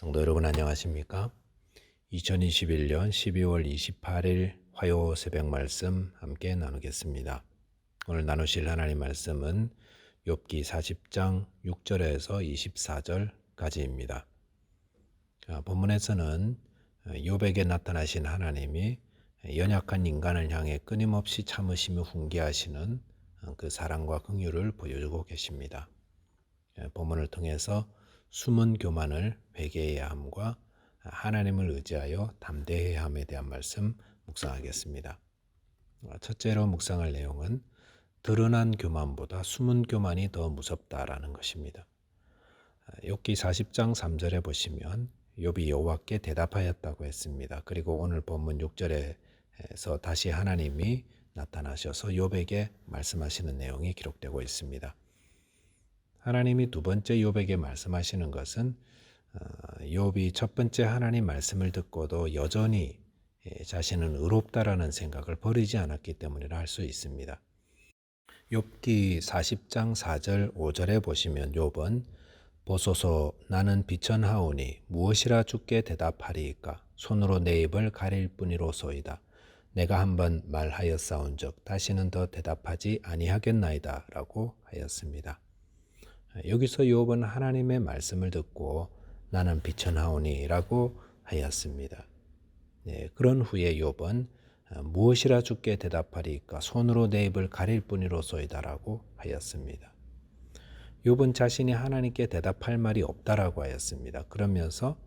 성도 여러분 안녕하십니까? 2021년 12월 28일 화요 새벽 말씀 함께 나누겠습니다. 오늘 나누실 하나님 말씀은 욥기 40장 6절에서 24절까지입니다. 본문에서는 욥에게 나타나신 하나님이 연약한 인간을 향해 끊임없이 참으시며 훈계하시는 그 사랑과 긍휼을 보여주고 계십니다. 본문을 통해서 숨은 교만을 회개해야 함과 하나님을 의지하여 담대해야 함에 대한 말씀 묵상하겠습니다. 첫째로 묵상할 내용은 드러난 교만보다 숨은 교만이 더 무섭다라는 것입니다. 욥기 40장 3절에 보시면 욥이 여호와께 대답하였다고 했습니다. 그리고 오늘 본문 6절에서 다시 하나님이 나타나셔서 욥에게 말씀하시는 내용이 기록되고 있습니다. 하나님이 두 번째 욥에게 말씀하시는 것은 욥이 첫 번째 하나님 말씀을 듣고도 여전히 자신은 의롭다라는 생각을 버리지 않았기 때문이라 할 수 있습니다. 욥기 40장 4절 5절에 보시면 욥은 보소서 나는 비천하오니 무엇이라 주께 대답하리이까 손으로 내 입을 가릴 뿐이로소이다. 내가 한번 말하였사온즉 다시는 더 대답하지 아니하겠나이다 라고 하였습니다. 여기서 욥은 하나님의 말씀을 듣고 나는 비천하오니 라고 하였습니다. 그런 후에 욥은 무엇이라 주께 대답하리까 손으로 내 입을 가릴 뿐이로소이다 라고 하였습니다. 욥은 자신이 하나님께 대답할 말이 없다라고 하였습니다. 그러면서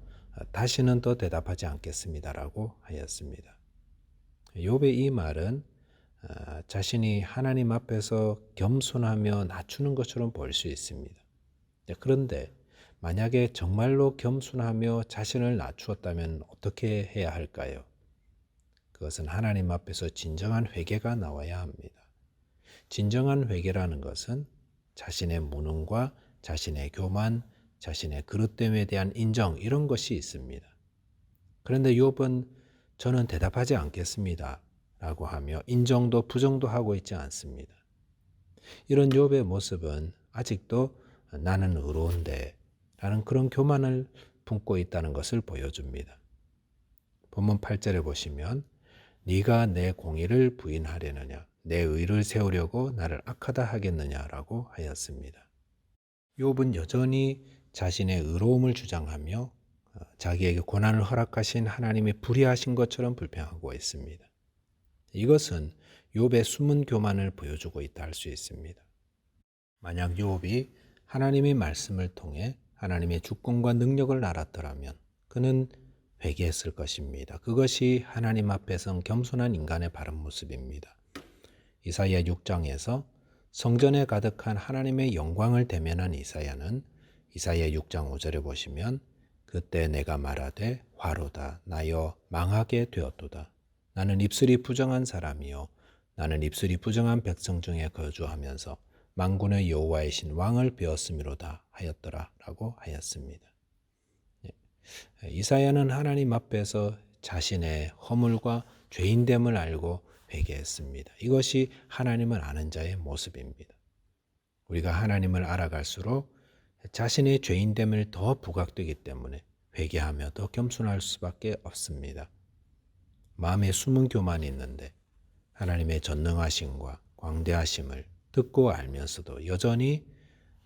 다시는 더 대답하지 않겠습니다 라고 하였습니다. 욥의 이 말은 자신이 하나님 앞에서 겸손하며 낮추는 것처럼 보일 수 있습니다. 그런데 만약에 정말로 겸손하며 자신을 낮추었다면 어떻게 해야 할까요? 그것은 하나님 앞에서 진정한 회개가 나와야 합니다. 진정한 회개라는 것은 자신의 무능과 자신의 교만, 자신의 그릇됨에 대한 인정 이런 것이 있습니다. 그런데 욥은 저는 대답하지 않겠습니다 라고 하며 인정도 부정도 하고 있지 않습니다. 이런 욥의 모습은 아직도 나는 의로운데 라는 그런 교만을 품고 있다는 것을 보여줍니다. 본문 8절에 보시면 네가 내 공의를 부인하려느냐 내 의를 세우려고 나를 악하다 하겠느냐라고 하였습니다. 욥은 여전히 자신의 의로움을 주장하며 자기에게 고난을 허락하신 하나님이 불의하신 것처럼 불평하고 있습니다. 이것은 욥의 숨은 교만을 보여주고 있다 할 수 있습니다. 만약 욥이 하나님의 말씀을 통해 하나님의 주권과 능력을 알았더라면 그는 회개했을 것입니다. 그것이 하나님 앞에선 겸손한 인간의 바른 모습입니다. 이사야 6장에서 성전에 가득한 하나님의 영광을 대면한 이사야는 이사야 6장 5절에 보시면 그때 내가 말하되 화로다 나여 망하게 되었도다. 나는 입술이 부정한 사람이요 나는 입술이 부정한 백성 중에 거주하면서 만군의 여호와이신 왕을 배웠음이로다 하였더라 라고 하였습니다. 이사야는 하나님 앞에서 자신의 허물과 죄인됨을 알고 회개했습니다. 이것이 하나님을 아는 자의 모습입니다. 우리가 하나님을 알아갈수록 자신의 죄인됨을 더 부각되기 때문에 회개하며 더 겸손할 수밖에 없습니다. 마음에 숨은 교만이 있는데 하나님의 전능하심과 광대하심을 듣고 알면서도 여전히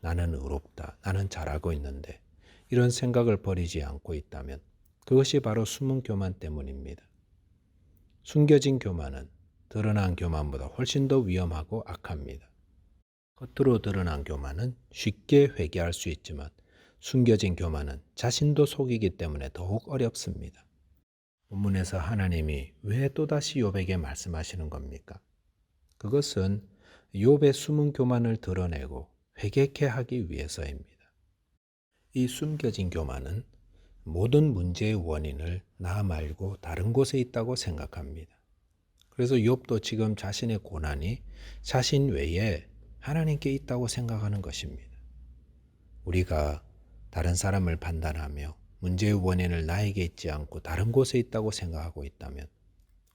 나는 의롭다, 나는 잘하고 있는데 이런 생각을 버리지 않고 있다면 그것이 바로 숨은 교만 때문입니다. 숨겨진 교만은 드러난 교만보다 훨씬 더 위험하고 악합니다. 겉으로 드러난 교만은 쉽게 회개할 수 있지만 숨겨진 교만은 자신도 속이기 때문에 더욱 어렵습니다. 본문에서 하나님이 왜 또다시 욥에게 말씀하시는 겁니까? 그것은 욥의 숨은 교만을 드러내고 회개케 하기 위해서입니다. 이 숨겨진 교만은 모든 문제의 원인을 나 말고 다른 곳에 있다고 생각합니다. 그래서 욥도 지금 자신의 고난이 자신 외에 하나님께 있다고 생각하는 것입니다. 우리가 다른 사람을 판단하며 문제의 원인을 나에게 있지 않고 다른 곳에 있다고 생각하고 있다면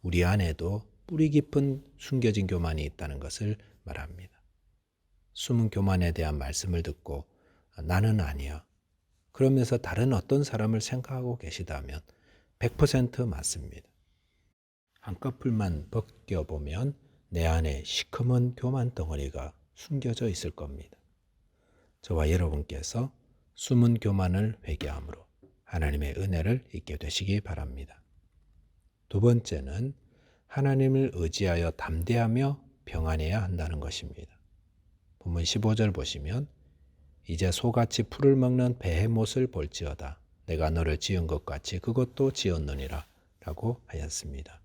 우리 안에도 뿌리 깊은 숨겨진 교만이 있다는 것을 말합니다. 숨은 교만에 대한 말씀을 듣고 나는 아니야. 그러면서 다른 어떤 사람을 생각하고 계시다면 100% 맞습니다. 한꺼풀만 벗겨보면 내 안에 시커먼 교만 덩어리가 숨겨져 있을 겁니다. 저와 여러분께서 숨은 교만을 회개함으로 하나님의 은혜를 잊게 되시기 바랍니다. 두 번째는 하나님을 의지하여 담대하며 평안해야 한다는 것입니다. 본문 15절 보시면 이제 소같이 풀을 먹는 베헤못을 볼지어다 내가 너를 지은 것 같이 그것도 지었느니라 라고 하였습니다.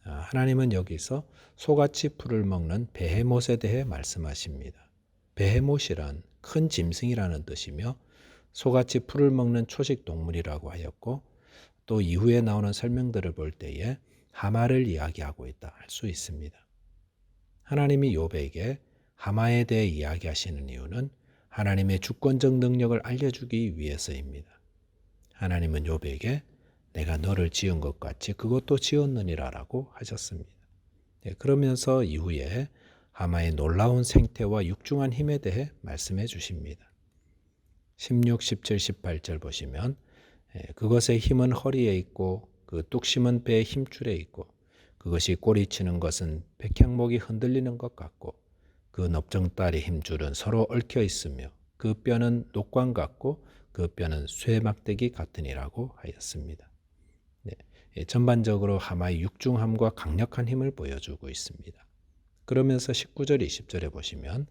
하나님은 여기서 소같이 풀을 먹는 베헤못에 대해 말씀하십니다. 베헤못이란 큰 짐승이라는 뜻이며 소같이 풀을 먹는 초식 동물이라고 하였고 또 이후에 나오는 설명들을 볼 때에 하마를 이야기하고 있다 할 수 있습니다. 하나님이 욥에게 하마에 대해 이야기하시는 이유는 하나님의 주권적 능력을 알려주기 위해서입니다. 하나님은 욥에게 내가 너를 지은 것 같이 그것도 지었느니라 라고 하셨습니다. 그러면서 이후에 하마의 놀라운 생태와 육중한 힘에 대해 말씀해 주십니다. 16, 17, 18절 보시면 그것의 힘은 허리에 있고 그 뚝심은 배의 힘줄에 있고 그것이 꼬리치는 것은 백향목이 흔들리는 것 같고 그 넓적다리 힘줄은 서로 얽혀 있으며 그 뼈는 녹관 같고 그 뼈는 쇠막대기 같으니라고 하였습니다. 전반적으로 하마의 육중함과 강력한 힘을 보여주고 있습니다. 그러면서 19절 20절에 보시면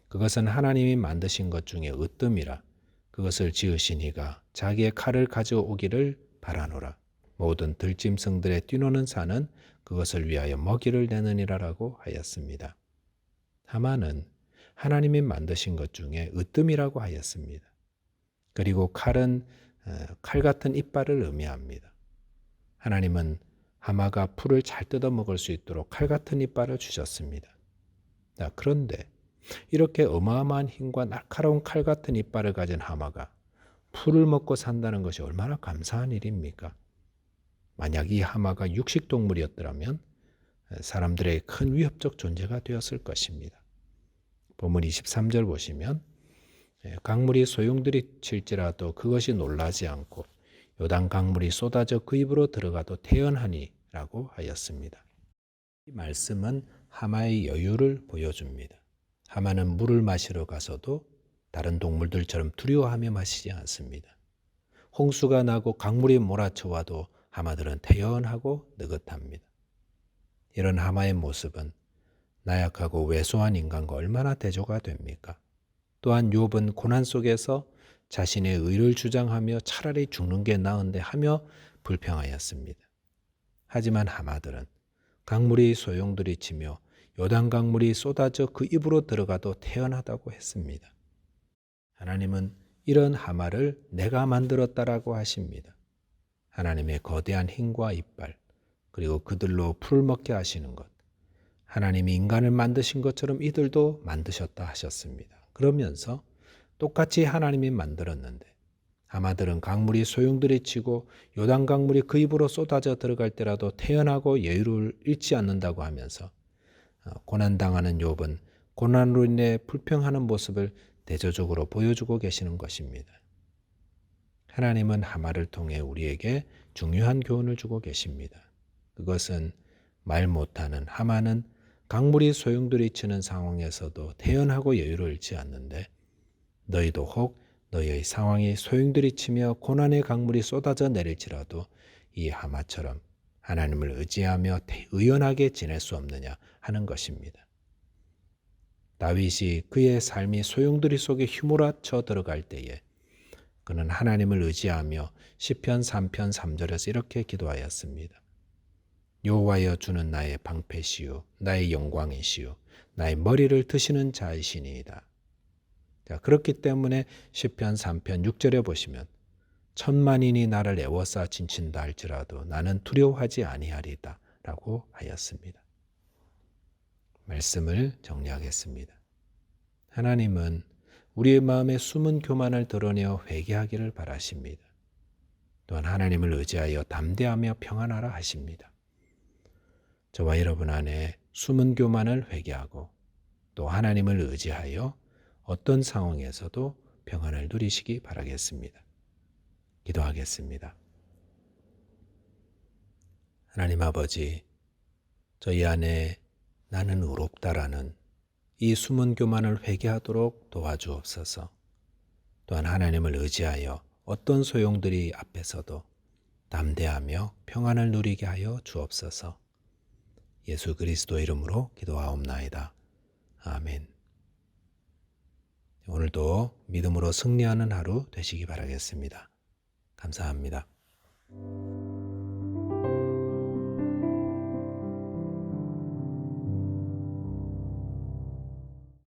그것은 하나님이 만드신 것 중에 으뜸이라 그것을 지으신 이가 자기의 칼을 가져오기를 바라노라. 모든 들짐승들의 뛰노는 산은 그것을 위하여 먹이를 내느니라라고 하였습니다. 하마는 하나님이 만드신 것 중에 으뜸이라고 하였습니다. 그리고 칼은 칼 같은 이빨을 의미합니다. 하나님은 하마가 풀을 잘 뜯어 먹을 수 있도록 칼 같은 이빨을 주셨습니다. 그런데 이렇게 어마어마한 힘과 날카로운 칼 같은 이빨을 가진 하마가 풀을 먹고 산다는 것이 얼마나 감사한 일입니까? 만약 이 하마가 육식동물이었더라면 사람들의 큰 위협적 존재가 되었을 것입니다. 본문 23절 보시면 강물이 소용돌이 칠지라도 그것이 놀라지 않고 요단 강물이 쏟아져 그 입으로 들어가도 태연하니라고 하였습니다. 이 말씀은 하마의 여유를 보여줍니다. 하마는 물을 마시러 가서도 다른 동물들처럼 두려워하며 마시지 않습니다. 홍수가 나고 강물이 몰아쳐와도 하마들은 태연하고 느긋합니다. 이런 하마의 모습은 나약하고 왜소한 인간과 얼마나 대조가 됩니까? 또한 욥은 고난 속에서 자신의 의를 주장하며 차라리 죽는 게 나은데 하며 불평하였습니다. 하지만 하마들은 강물이 소용돌이치며 요단 강물이 쏟아져 그 입으로 들어가도 태연하다고 했습니다. 하나님은 이런 하마를 내가 만들었다라고 하십니다. 하나님의 거대한 힘과 이빨, 그리고 그들로 풀을 먹게 하시는 것, 하나님이 인간을 만드신 것처럼 이들도 만드셨다 하셨습니다. 그러면서 똑같이 하나님이 만들었는데 하마들은 강물이 소용돌이치고 요단 강물이 그 입으로 쏟아져 들어갈 때라도 태연하고 여유를 잃지 않는다고 하면서 고난당하는 욥은 고난으로 인해 불평하는 모습을 대조적으로 보여주고 계시는 것입니다. 하나님은 하마를 통해 우리에게 중요한 교훈을 주고 계십니다. 그것은 말 못하는 하마는 강물이 소용돌이치는 상황에서도 태연하고 여유를 잃지 않는데 너희도 혹 너희의 상황이 소용돌이치며 고난의 강물이 쏟아져 내릴지라도 이 하마처럼 하나님을 의지하며 의연하게 지낼 수 없느냐 하는 것입니다. 다윗이 그의 삶이 소용돌이 속에 휘몰아쳐 들어갈 때에 그는 하나님을 의지하며 시편 3편 3절에서 이렇게 기도하였습니다. 여호와여 주는 나의 방패시요 나의 영광이시요 나의 머리를 드시는 자이시니이다. 자, 그렇기 때문에 시편 3편 6절에 보시면 천만인이 나를 애워싸 진친다 할지라도 나는 두려워하지 아니하리다 라고 하였습니다. 말씀을 정리하겠습니다. 하나님은 우리의 마음에 숨은 교만을 드러내어 회개하기를 바라십니다. 또한 하나님을 의지하여 담대하며 평안하라 하십니다. 저와 여러분 안에 숨은 교만을 회개하고 또 하나님을 의지하여 어떤 상황에서도 평안을 누리시기 바라겠습니다. 기도하겠습니다. 하나님 아버지, 저희 안에 나는 의롭다라는 이 숨은 교만을 회개하도록 도와주옵소서. 또한 하나님을 의지하여 어떤 소용들이 앞에서도 담대하며 평안을 누리게 하여 주옵소서. 예수 그리스도 이름으로 기도하옵나이다. 아멘. 오늘도 믿음으로 승리하는 하루 되시기 바라겠습니다. 감사합니다.